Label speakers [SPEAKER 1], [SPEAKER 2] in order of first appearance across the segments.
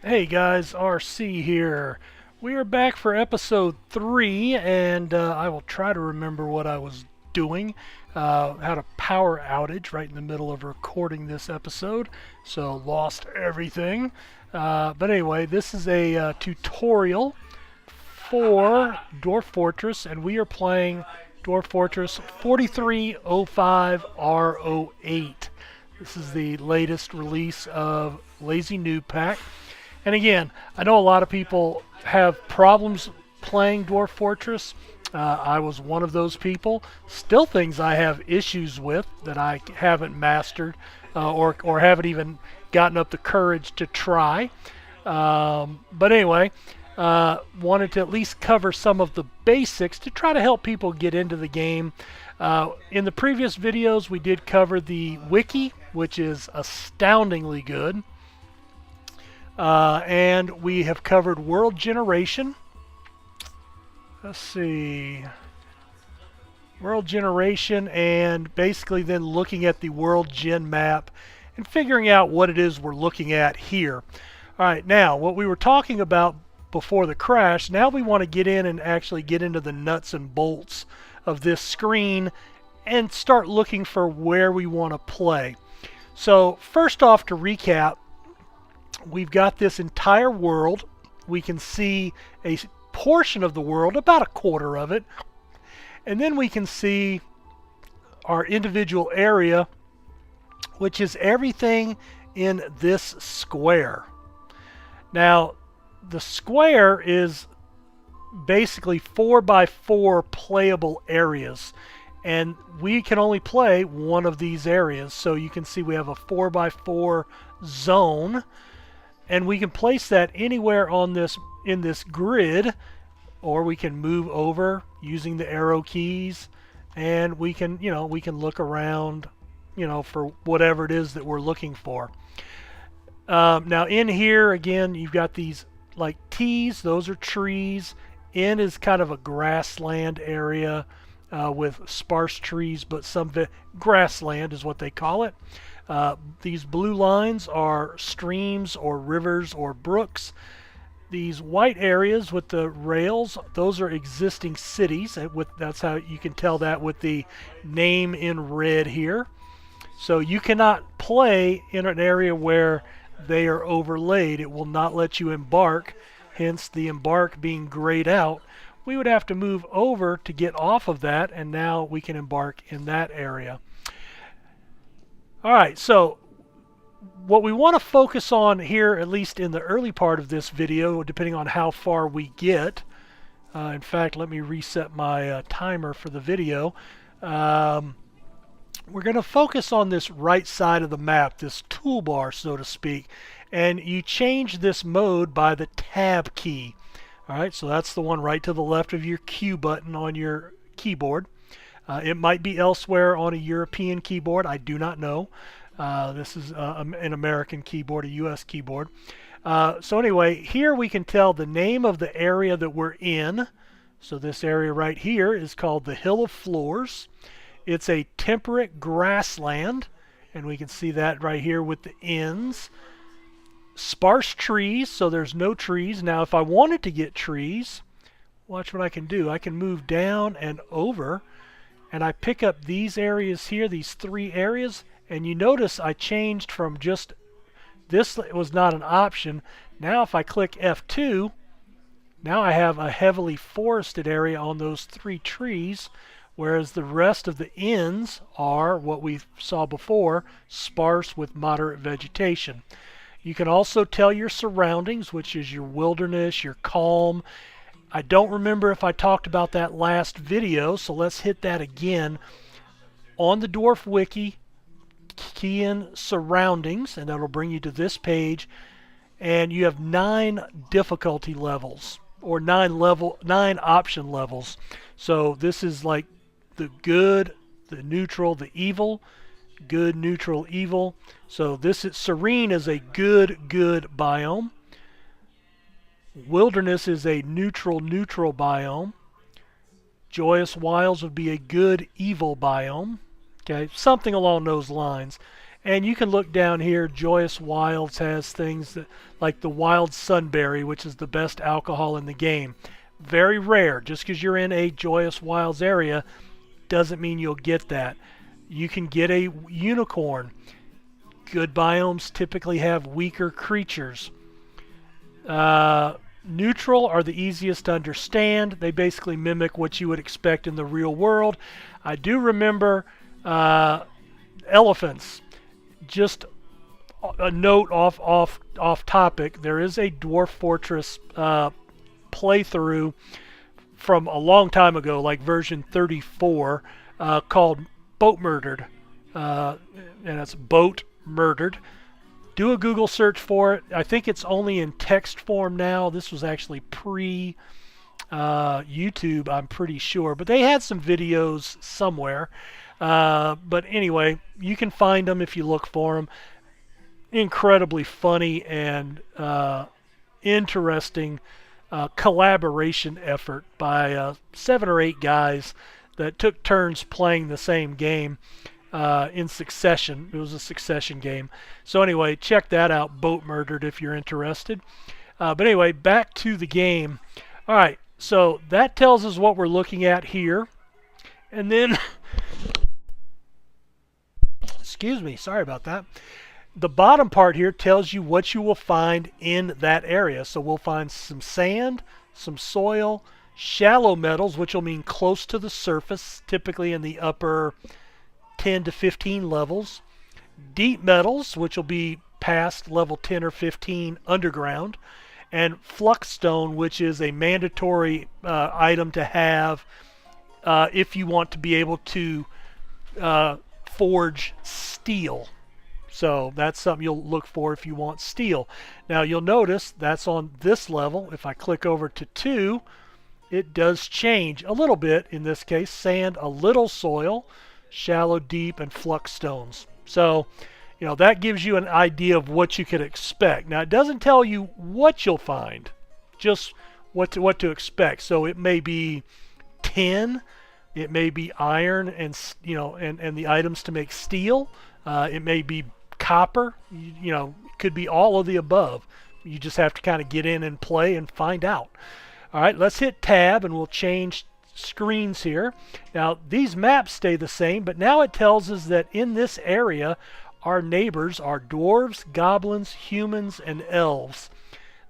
[SPEAKER 1] Hey guys, RC here. We are back for episode 3, and I will try to remember what I was doing. Had a power outage right in the middle of recording this episode, so lost everything. But anyway, this is a tutorial for Dwarf Fortress, and we are playing Dwarf Fortress 4305 R08. This is the latest release of Lazy Noob Pack. And again, I know a lot of people have problems playing Dwarf Fortress. I was one of those people. Still things I have issues with that I haven't mastered or haven't even gotten up the courage to try. But anyway, wanted to at least cover some of the basics to try to help people get into the game. In the previous videos, we did cover the wiki, which is astoundingly good. And we have covered world generation. Let's see. World generation, and basically then looking at the world gen map and figuring out what it is we're looking at here. Alright, now what we were talking about before the crash, now we want to get in and actually get into the nuts and bolts of this screen and start looking for where we want to play. So first off, to recap, we've got this entire world. We can see a portion of the world, about a quarter of it, and then we can see our individual area, which is everything in this square. Now, the square is basically 4x4 playable areas, and we can only play one of these areas. So you can see we have a 4x4 zone, and we can place that anywhere on this in this grid, or we can move over using the arrow keys, and we can look around for whatever it is that we're looking for. Now in here again, you've got these like T's, those are trees. N is kind of a grassland area with sparse trees, but some grassland is what they call it. These blue lines are streams or rivers or brooks. These white areas with the rails, those are existing cities. That's how you can tell that with the name in red here. So you cannot play in an area where they are overlaid. It will not let you embark, hence the embark being grayed out. We would have to move over to get off of that, and now we can embark in that area. Alright, so what we want to focus on here, at least in the early part of this video, depending on how far we get. In fact, let me reset my timer for the video. We're going to focus on this right side of the map, this toolbar, so to speak. And you change this mode by the tab key. Alright, so that's the one right to the left of your Q button on your keyboard. It might be elsewhere on a European keyboard. I do not know. This is an American keyboard, a US keyboard. So anyway, here we can tell the name of the area that we're in. So this area right here is called the Hill of Floors. It's a temperate grassland, and we can see that right here with the ends. Sparse trees, so there's no trees. Now if I wanted to get trees, watch what I can do. I can move down and over, and I pick up these areas here, these three areas, and you notice I changed from just this was not an option. Now if I click F2, now I have a heavily forested area on those three trees, whereas the rest of the ends are what we saw before, sparse with moderate vegetation. You can also tell your surroundings, which is your wilderness, your calm. I don't remember if I talked about that last video, so let's hit that again. On the Dwarf Wiki, key in surroundings, and that'll bring you to this page, and you have 9 difficulty levels, or 9 option levels. So this is like the good, the neutral, the evil. Good, neutral, evil. So this is serene is a good biome. Wilderness is a neutral biome. Joyous wilds would be a good evil biome. Okay, something along those lines. And you can look down here. Joyous Wilds has things that, like the Wild Sunberry, which is the best alcohol in the game. Very rare. Just because you're in a Joyous Wilds area doesn't mean you'll get that. You can get a unicorn. Good biomes typically have weaker creatures. Neutral are the easiest to understand. They basically mimic what you would expect in the real world. I do remember elephants. Just a note off topic. There is a Dwarf Fortress playthrough from a long time ago, like version 34, called Boat Murdered, and it's Boat Murdered. Do a Google search for it. I think it's only in text form now. This was actually pre YouTube, I'm pretty sure, but they had some videos somewhere. But anyway, you can find them if you look for them. Incredibly funny and interesting collaboration effort by 7 or 8 guys that took turns playing the same game in succession. It was a succession game. So anyway, check that out, Boat Murdered, if you're interested. But anyway, back to the game. All right, so that tells us what we're looking at here. And then, excuse me, sorry about that. The bottom part here tells you what you will find in that area. So we'll find some sand, some soil, shallow metals, which will mean close to the surface, typically in the upper 10 to 15 levels. Deep metals, which will be past level 10 or 15 underground. And flux stone, which is a mandatory item to have if you want to be able to forge steel. So that's something you'll look for if you want steel. Now you'll notice that's on this level. If I click over to 2, it does change a little bit. In this case, sand, a little soil, shallow, deep, and flux stones. So, you know, that gives you an idea of what you could expect. Now, it doesn't tell you what you'll find, just what to expect. So it may be tin, it may be iron, and and the items to make steel. It may be copper. You know, it could be all of the above. You just have to kind of get in and play and find out. All right, let's hit tab and we'll change screens here. Now these maps stay the same, but now it tells us that in this area our neighbors are dwarves, goblins, humans, and elves.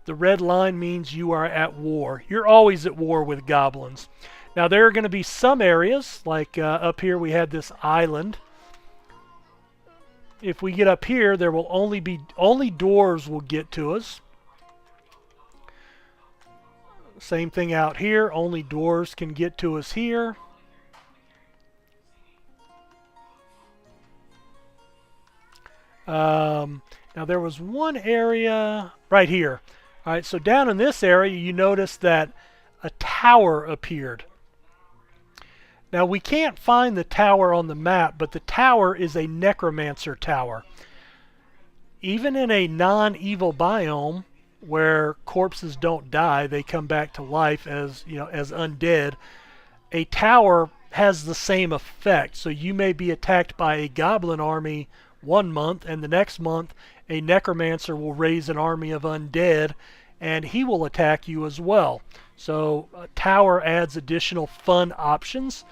[SPEAKER 1] The red line means you are at war. You're always at war with goblins. Now there are going to be some areas, like up here we had this island. If we get up here, there will only dwarves will get to us. Same thing out here, only dwarves can get to us here. Now there was one area right here. All right, so down in this area, you notice that a tower appeared. Now we can't find the tower on the map, but the tower is a necromancer tower. Even in a non-evil biome where corpses don't die, they come back to life as, you know, as undead, a tower has the same effect. So you may be attacked by a goblin army one month, and the next month a necromancer will raise an army of undead and he will attack you as well. So a tower adds additional fun options.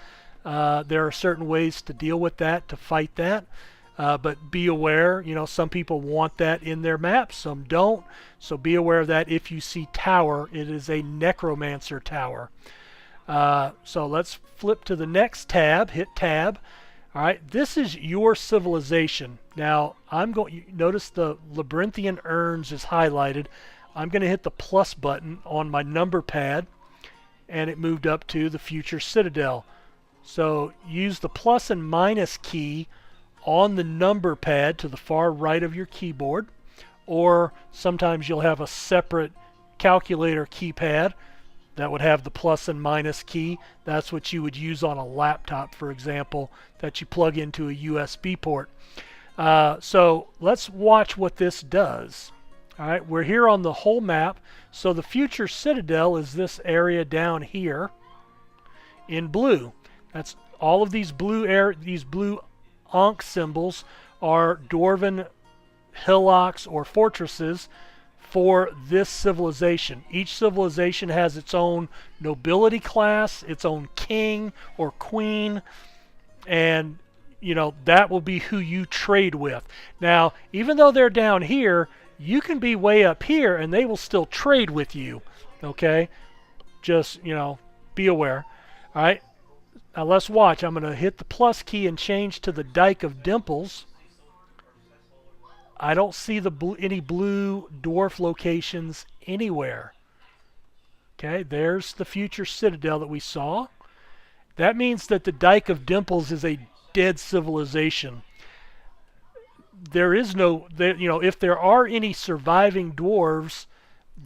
[SPEAKER 1] There are certain ways to deal with that, to fight that. But be aware, you know, some people want that in their maps, some don't. So be aware of that. If you see tower, it is a necromancer tower. So let's flip to the next tab, hit tab. All right, this is your civilization. Now, notice the labyrinthian urns is highlighted. I'm going to hit the plus button on my number pad, and it moved up to the future citadel. So use the plus and minus key on the number pad to the far right of your keyboard, or sometimes you'll have a separate calculator keypad that would have the plus and minus key. That's what you would use on a laptop, for example, that you plug into a USB port. So let's watch what this does. All right, we're here on the whole map. So the future citadel is this area down here in blue. That's all of these blue Ankh symbols are dwarven hillocks or fortresses for this civilization. Each civilization has its own nobility class, its own king or queen, and you know, that will be who you trade with. Now, even though they're down here, you can be way up here and they will still trade with you. Okay? Just, you know, be aware. All right? Now let's watch. I'm going to hit the plus key and change to the Dyke of Dimples. I don't see any blue dwarf locations anywhere. Okay, there's the future citadel that we saw. That means that the Dyke of Dimples is a dead civilization. There is no, you know, if there are any surviving dwarves,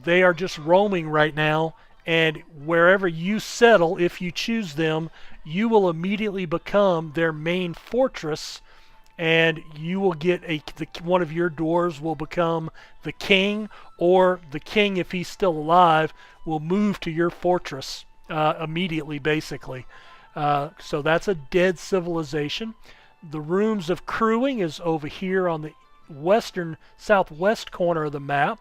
[SPEAKER 1] they are just roaming right now, and wherever you settle, if you choose them, you will immediately become their main fortress, and you will get one of your dwarves will become the king, or the king, if he's still alive, will move to your fortress immediately, basically. So that's a dead civilization. The Rooms of Crewing is over here on the southwest corner of the map.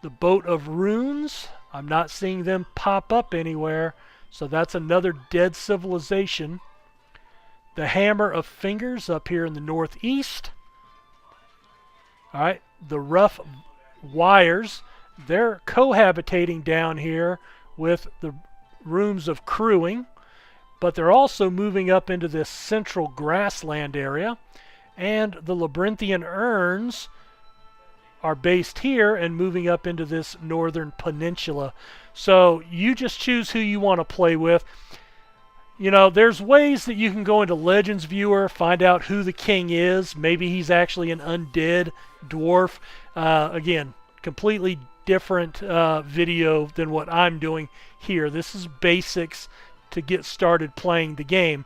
[SPEAKER 1] The Boat of Runes, I'm not seeing them pop up anywhere, so that's another dead civilization. The Hammer of Fingers up here in the northeast. Alright, the Rough Wires, they're cohabitating down here with the Rooms of Crewing, but they're also moving up into this central grassland area. And the Labyrinthian Urns are based here and moving up into this northern peninsula. So you just choose who you want to play with. You know, there's ways that you can go into Legends Viewer, find out who the king is. Maybe he's actually an undead dwarf. Again, completely different video than what I'm doing here. This is basics to get started playing the game.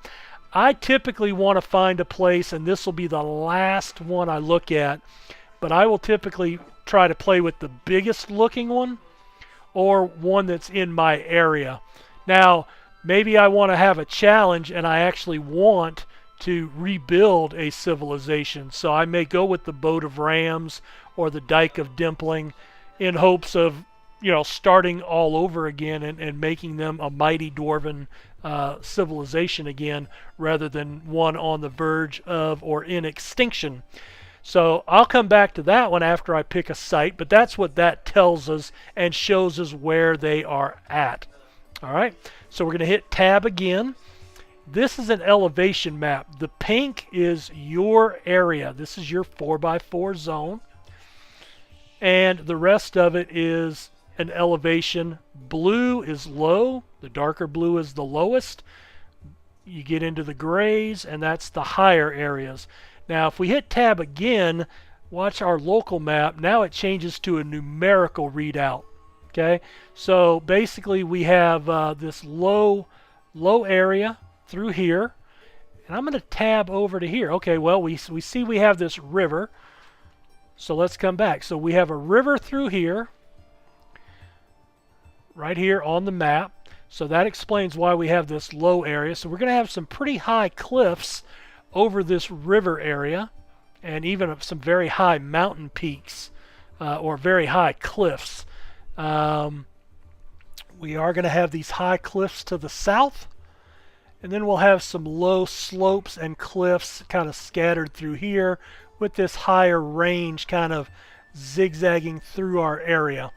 [SPEAKER 1] I typically want to find a place, and this will be the last one I look at, but I will typically try to play with the biggest looking one or one that's in my area. Now, maybe I want to have a challenge and I actually want to rebuild a civilization. So I may go with the Boat of Rams or the Dyke of Dimpling in hopes of, you know, starting all over again and making them a mighty dwarven civilization again, rather than one on the verge of or in extinction. So I'll come back to that one after I pick a site, but that's what that tells us and shows us where they are at. All right, so we're going to hit tab again. This is an elevation map. The pink is your area. This is your 4x4 zone. And the rest of it is an elevation. Blue is low. The darker blue is the lowest. You get into the grays, and that's the higher areas. Now, if we hit tab again, watch our local map. Now it changes to a numerical readout. Okay, so basically we have this low area through here, and I'm going to tab over to here. Okay, well, we see we have this river, so let's come back. So we have a river through here, right here on the map, so that explains why we have this low area. So we're going to have some pretty high cliffs over this river area, and even some very high mountain peaks or very high cliffs. We are going to have these high cliffs to the south, and then we'll have some low slopes and cliffs kind of scattered through here with this higher range kind of zigzagging through our area.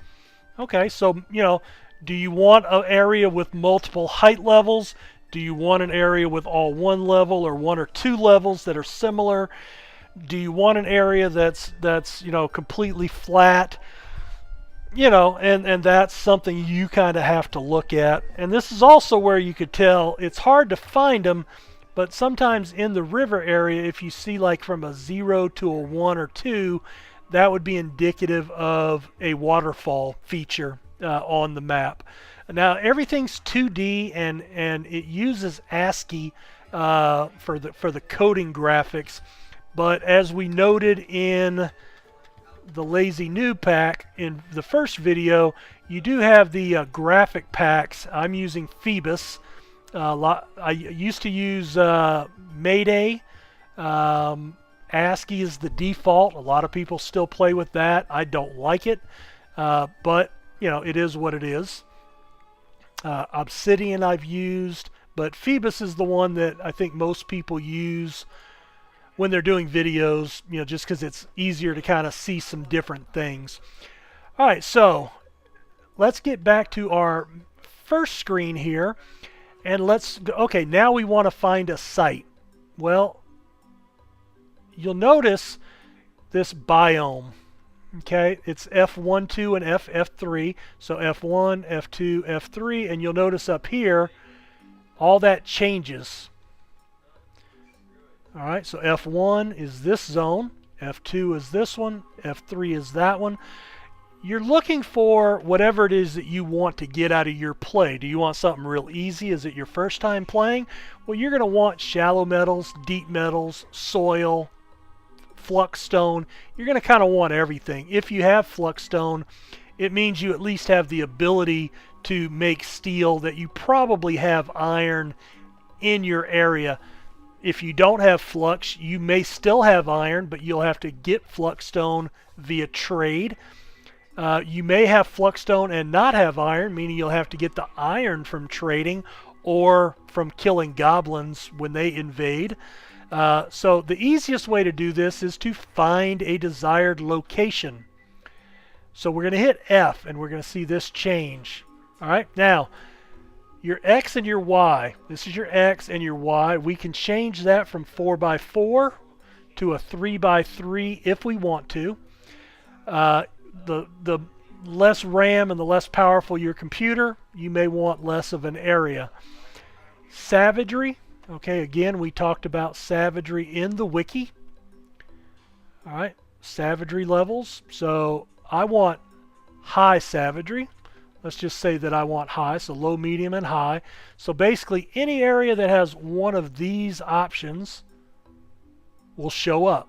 [SPEAKER 1] Okay, so, you know, do you want an area with multiple height levels? Do you want an area with all one level or one or two levels that are similar? Do you want an area that's you know, completely flat? You know, and that's something you kind of have to look at. And this is also where you could tell it's hard to find them, but sometimes in the river area, if you see like from a 0 to a 1 or 2, that would be indicative of a waterfall feature on the map. Now everything's 2D and it uses ASCII for the coding graphics, but as we noted in the Lazy Noob pack in the first video, you do have the graphic packs. I'm using Phoebus. I used to use Mayday, ASCII is the default. A lot of people still play with that. I don't like it, but you know, it is what it is. Obsidian I've used, but Phoebus is the one that I think most people use when they're doing videos, you know, just because it's easier to kind of see some different things. All right, so let's get back to our first screen here, and let's go. Okay, now we want to find a site. Well, you'll notice this biome. Okay, it's F1, 2, and F3. So F1, F2, F3, and you'll notice up here, all that changes. All right, so F1 is this zone, F2 is this one, F3 is that one. You're looking for whatever it is that you want to get out of your play. Do you want something real easy? Is it your first time playing? Well, you're going to want shallow metals, deep metals, soil, flux stone. You're going to kind of want everything. If you have flux stone, it means you at least have the ability to make steel, that you probably have iron in your area. If you don't have flux, you may still have iron, but you'll have to get flux stone via trade. You may have flux stone and not have iron, meaning you'll have to get the iron from trading or from killing goblins when they invade. So the easiest way to do this is to find a desired location. So we're going to hit F, and we're going to see this change. All right, now your X and your Y. This is your X and your Y. We can change that from 4x4 to a 3x3 if we want to. The less RAM and the less powerful your computer, you may want less of an area. Savagery. Okay, again, we talked about savagery in the wiki. All right, savagery levels. So I want high savagery. Let's just say that I want high, so low, medium, and high. So basically, any area that has one of these options will show up.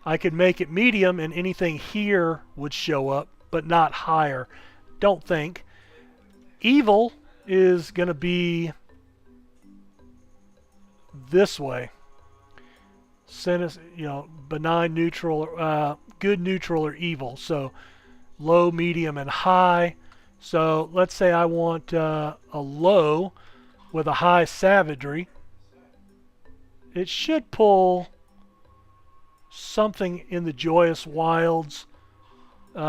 [SPEAKER 1] I could make it medium, and anything here would show up, but not higher. Don't think. Evil is going to be this way. You know, benign, neutral, good, neutral, or evil. So low, medium, and high. So let's say I want a low with a high savagery. It should pull something in the Joyous Wilds. You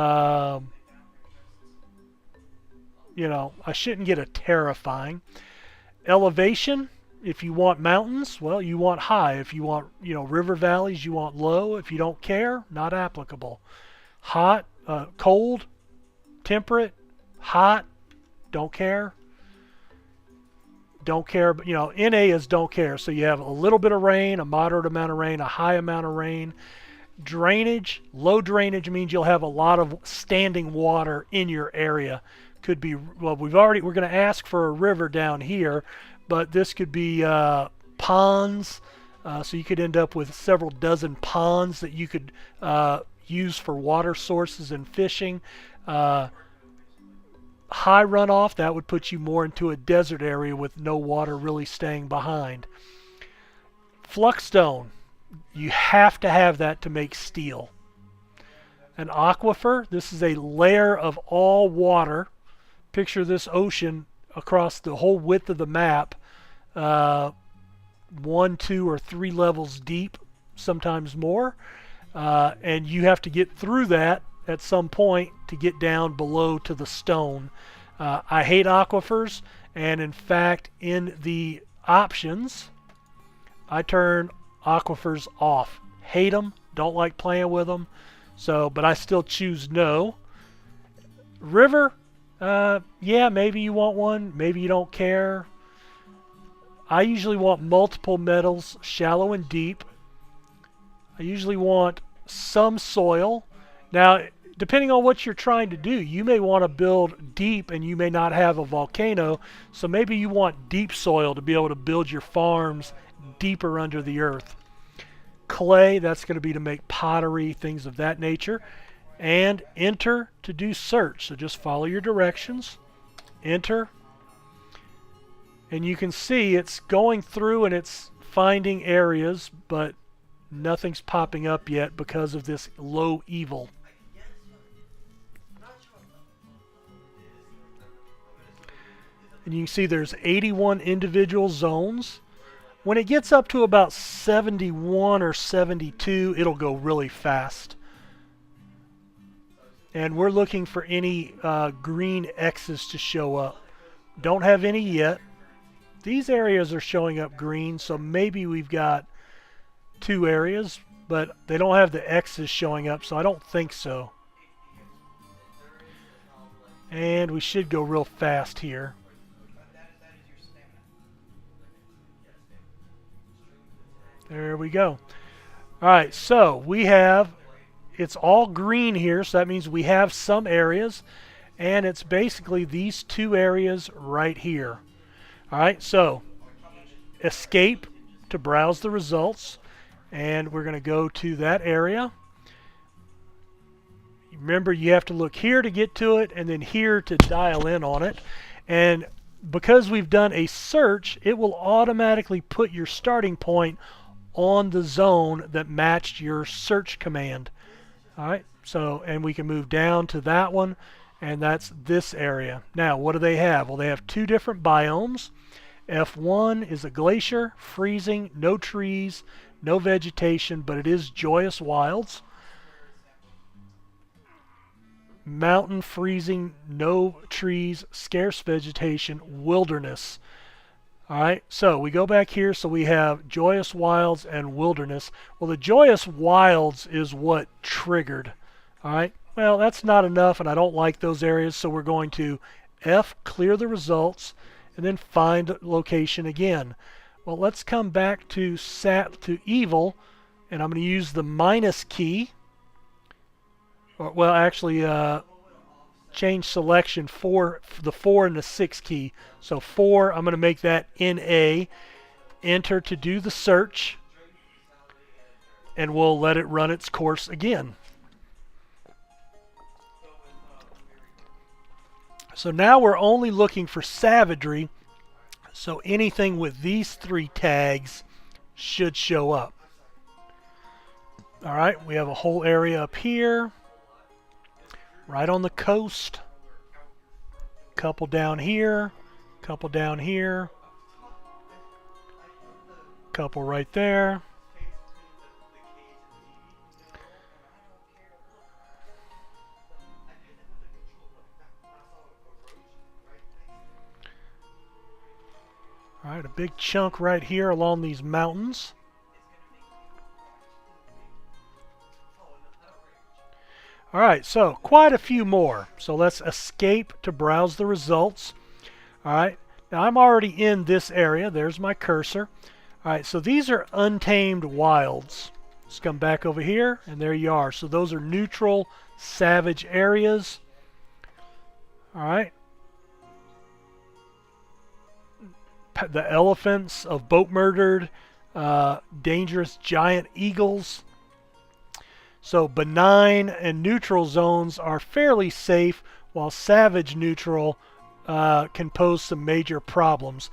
[SPEAKER 1] know, I shouldn't get a terrifying. Elevation, if you want mountains, well, you want high. If you want, you know, river valleys, you want low. If you don't care, not applicable. Hot, cold, temperate, hot, don't care. Don't care, but you know, NA is don't care. So you have a little bit of rain, a moderate amount of rain, a high amount of rain. Drainage, low drainage means you'll have a lot of standing water in your area. Could be, well, we're going to ask for a river down here, but this could be ponds. So you could end up with several dozen ponds that you could use for water sources and fishing. High runoff, that would put you more into a desert area with no water really staying behind. Fluxstone, you have to have that to make steel. An aquifer, this is a layer of all water. Picture this ocean across the whole width of the map, 1, 2, or 3 levels deep, sometimes more, and you have to get through that at some point to get down below to the stone. I hate aquifers, and in fact in the options I turn aquifers off. Hate them, don't like playing with them, so but I still choose no. River, yeah, maybe you want one, maybe you don't care. I usually want multiple metals, shallow and deep. I usually want some soil. Now, depending on what you're trying to do, you may want to build deep and you may not have a volcano, so maybe you want deep soil to be able to build your farms deeper under the earth. Clay, that's going to be to make pottery, things of that nature. And enter to do search. So just follow your directions. Enter. And you can see it's going through and it's finding areas, but Nothing's popping up yet because of this low evil. And you can see there's 81 individual zones. When it gets up to about 71 or 72, it'll go really fast. And we're looking for any green X's to show up. Don't have any yet. These areas are showing up green, so maybe we've got 2 areas, but they don't have the X's showing up, so I don't think so. And we should go real fast here. There we go. Alright, so we have, it's all green here, so that means we have some areas, and it's basically these 2 areas right here. Alright, so escape to browse the results, and we're going to go to that area. Remember, you have to look here to get to it, and then here to dial in on it. And because we've done a search, it will automatically put your starting point on the zone that matched your search command. Alright, so, and we can move down to that one, and that's this area. Now, what do they have? Well, they have 2 different biomes. F1 is a glacier, freezing, no trees, no vegetation, but it is joyous wilds. Mountain, freezing, no trees, scarce vegetation, wilderness. Alright, so we go back here, so we have joyous wilds and wilderness. Well, the joyous wilds is what triggered. Alright, well, that's not enough, and I don't like those areas, so we're going to F, clear the results, and then find location again. Well, let's come back to evil, and I'm going to use the minus key. Or, well, actually, change selection for the 4 and the 6 key. So 4, I'm going to make that NA. Enter to do the search, and we'll let it run its course again. So now we're only looking for savagery, so anything with these 3 tags should show up. Alright, we have a whole area up here, right on the coast, couple down here, couple down here, couple right there. Alright, a big chunk right here along these mountains. Alright, so quite a few more. So let's escape to browse the results. Alright, now I'm already in this area. There's my cursor. Alright, so these are untamed wilds. Let's come back over here, and there you are. So those are neutral, savage areas. Alright. The elephants of boat murdered, dangerous giant eagles. So benign and neutral zones are fairly safe, while savage neutral can pose some major problems.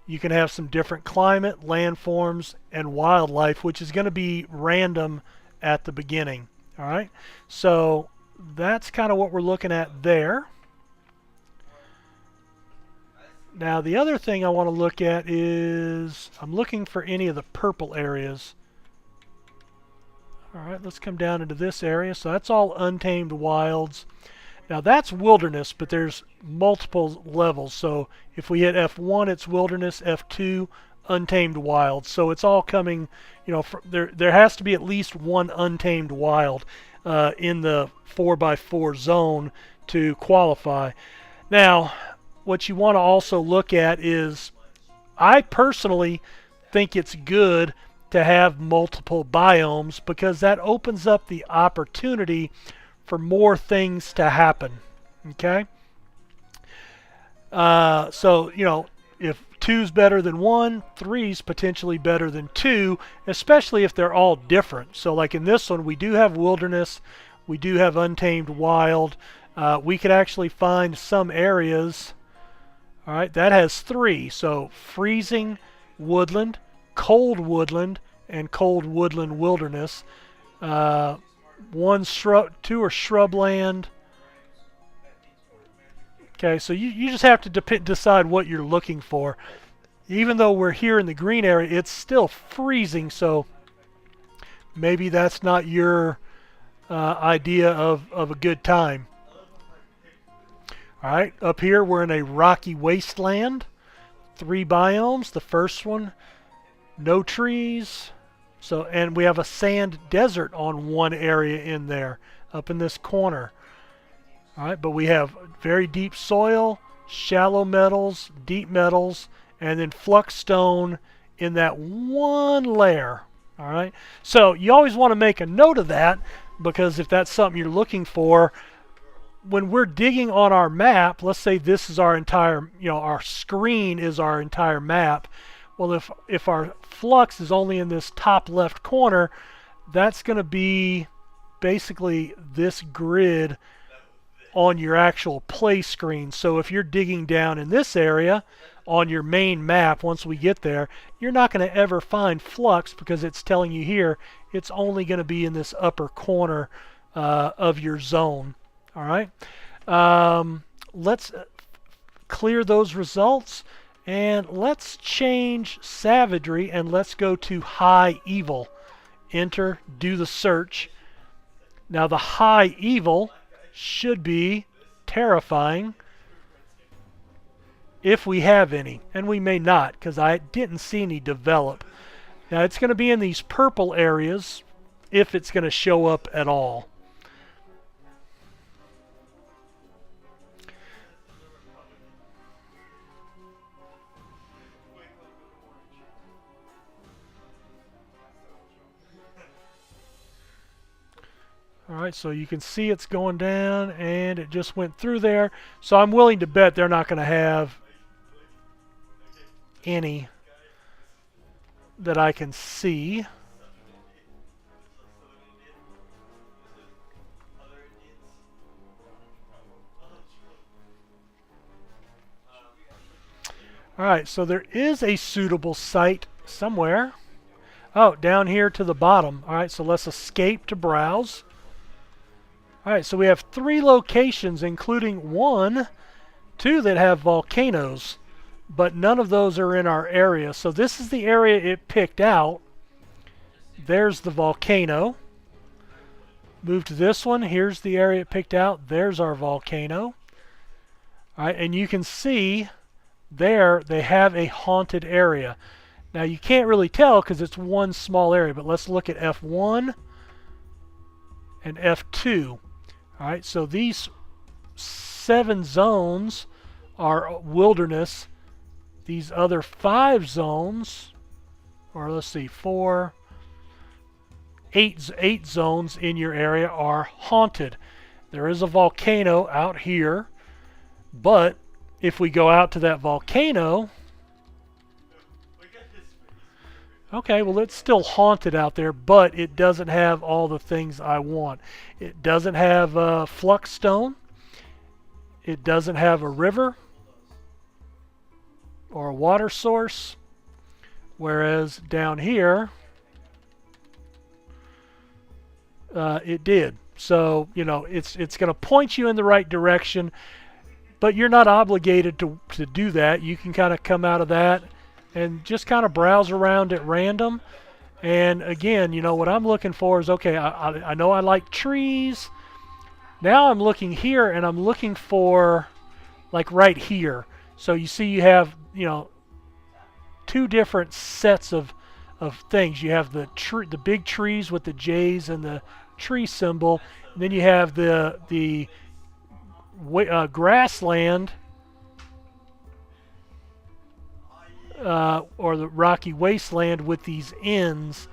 [SPEAKER 1] You can have some different climate, landforms, and wildlife, which is going to be random at the beginning. Alright, so that's kind of what we're looking at there. Now the other thing I want to look at is I'm looking for any of the purple areas. Alright, let's come down into this area. So that's all untamed wilds. Now that's wilderness, but there's multiple levels. So if we hit F1, it's wilderness, F2, untamed wild. So it's all coming, you know, there has to be at least one untamed wild in the 4x4 zone to qualify. Now, what you want to also look at is, I personally think it's good to have multiple biomes because that opens up the opportunity for more things to happen. Okay? So, you know, if 2's better than 1, 3's potentially better than 2, especially if they're all different. So like in this one, we do have wilderness, we do have untamed wild. We could actually find some areas. Alright, that has 3. So freezing, woodland, cold woodland, and cold woodland wilderness. One shrub, two are shrubland. Okay, so you just have to decide what you're looking for. Even though we're here in the green area, it's still freezing, so maybe that's not your idea of a good time. All right, up here we're in a rocky wasteland. 3 biomes. The first one, no trees. So, and we have a sand desert on one area in there, up in this corner. All right, but we have very deep soil, shallow metals, deep metals, and then flux stone in that one layer. All right, so you always want to make a note of that, because if that's something you're looking for, when we're digging on our map, let's say this is our entire, our screen is our entire map. Well, if our flux is only in this top left corner, that's going to be basically this grid on your actual play screen. So if you're digging down in this area on your main map, once we get there, you're not going to ever find flux, because it's telling you here it's only going to be in this upper corner of your zone. All right, let's clear those results, and let's change savagery, and let's go to high evil. Enter, do the search. Now the high evil should be terrifying, if we have any, and we may not, because I didn't see any develop. Now it's going to be in these purple areas, if it's going to show up at all. Alright, so you can see it's going down, and it just went through there. So I'm willing to bet they're not going to have any that I can see. Alright, so there is a suitable site somewhere. Oh, down here to the bottom. Alright, so let's escape to browse. Alright, so we have 3 locations, including 2 that have volcanoes, but none of those are in our area. So this is the area it picked out. There's the volcano. Move to this one. Here's the area it picked out. There's our volcano. Alright, and you can see there they have a haunted area. Now you can't really tell because it's one small area, but let's look at F1 and F2. Alright, so these 7 zones are wilderness. These other 5 zones, or let's see, 8 zones in your area are haunted. There is a volcano out here, but if we go out to that volcano, okay, well it's still haunted out there, but it doesn't have all the things I want. It doesn't have flux stone. It doesn't have a river or a water source, whereas down here it did. So it's going to point you in the right direction, but you're not obligated to do that. You can kind of come out of that and just kind of browse around at random. And again, what I'm looking for is, okay, I know I like trees. Now I'm looking here, and I'm looking for like right here. So you see you have 2 different sets of things. You have the big trees with the J's and the tree symbol, and then you have the grassland or the rocky wasteland with these ends.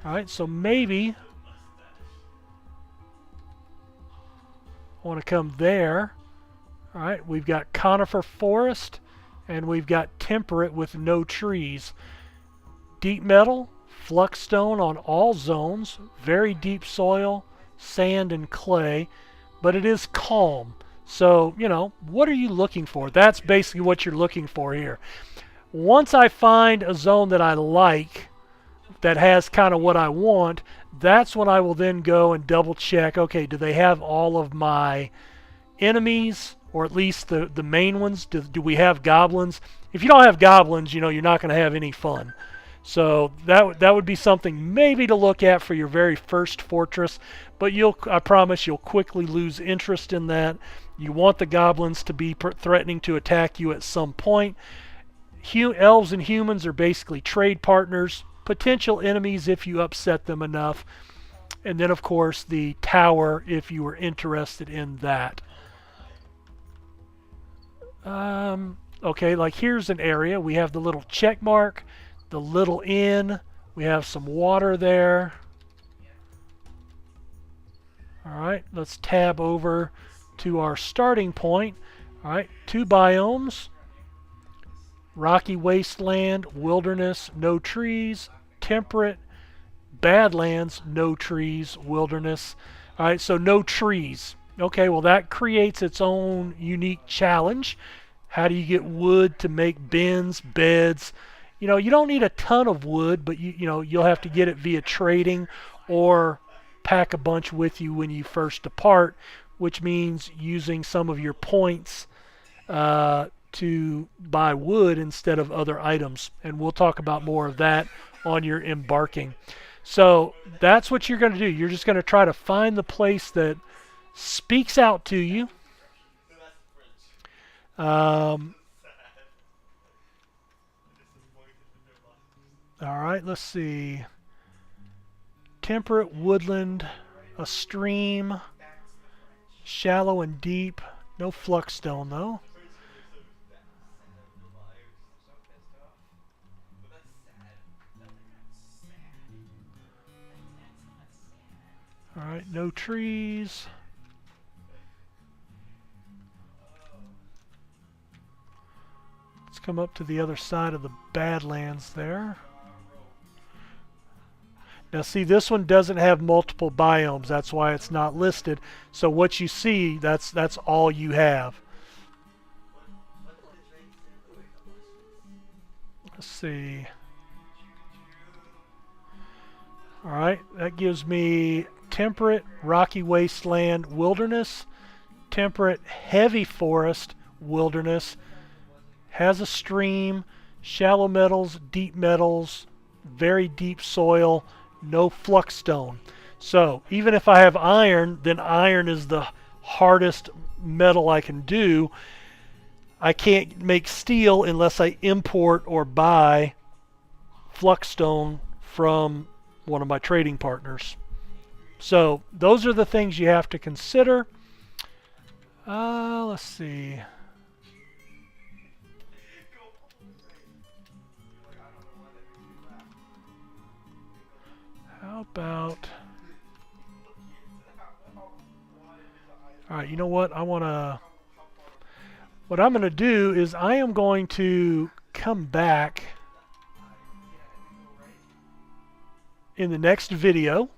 [SPEAKER 1] Alright, so maybe I want to come there. Alright, we've got conifer forest, and we've got temperate with no trees. Deep metal, flux stone on all zones, very deep soil, sand and clay, but it is calm. So, what are you looking for? That's basically what you're looking for here. Once I find a zone that I like, that has kind of what I want, that's when I will then go and double check, okay, do they have all of my enemies, or at least the main ones? Do we have goblins? If you don't have goblins, you know, you're not going to have any fun. So that would be something maybe to look at for your very first fortress, but I promise you'll quickly lose interest in that. You want the goblins to be threatening to attack you at some point. Elves and humans are basically trade partners, potential enemies if you upset them enough, and then of course the tower if you were interested in that. Okay, like here's an area. We have the little check mark, the little inn. We have some water there. Alright, let's tab over to our starting point. Alright, 2 biomes. Rocky wasteland, wilderness, no trees. Temperate, badlands, no trees, wilderness. Alright, so no trees. Okay, well that creates its own unique challenge. How do you get wood to make bins, beds? You know, you don't need a ton of wood, but you know, you'll have to get it via trading or pack a bunch with you when you first depart, which means using some of your points to buy wood instead of other items. And we'll talk about more of that on your embarking. So that's what you're going to do. You're just going to try to find the place that speaks out to you. Alright, let's see. Temperate woodland, a stream, shallow and deep. No fluxstone though. Alright, no trees. Let's come up to the other side of the Badlands there. Now see, this one doesn't have multiple biomes. That's why it's not listed. So what you see, that's all you have. Let's see. Alright, that gives me temperate, rocky wasteland, wilderness, temperate, heavy forest, wilderness, has a stream, shallow metals, deep metals, very deep soil, no fluxstone. So even if I have iron, then iron is the hardest metal I can do. I can't make steel unless I import or buy fluxstone from one of my trading partners. So those are the things you have to consider. Let's see. How about... Alright, you know what? What I'm going to do is I am going to come back in the next video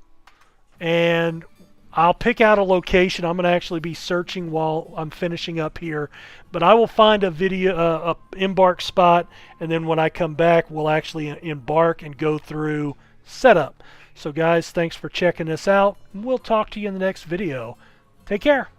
[SPEAKER 1] and I'll pick out a location. I'm going to actually be searching while I'm finishing up here, but I will find a embark spot, and then when I come back we'll actually embark and go through setup. So guys, thanks for checking this out. We'll talk to you in the next video. Take care.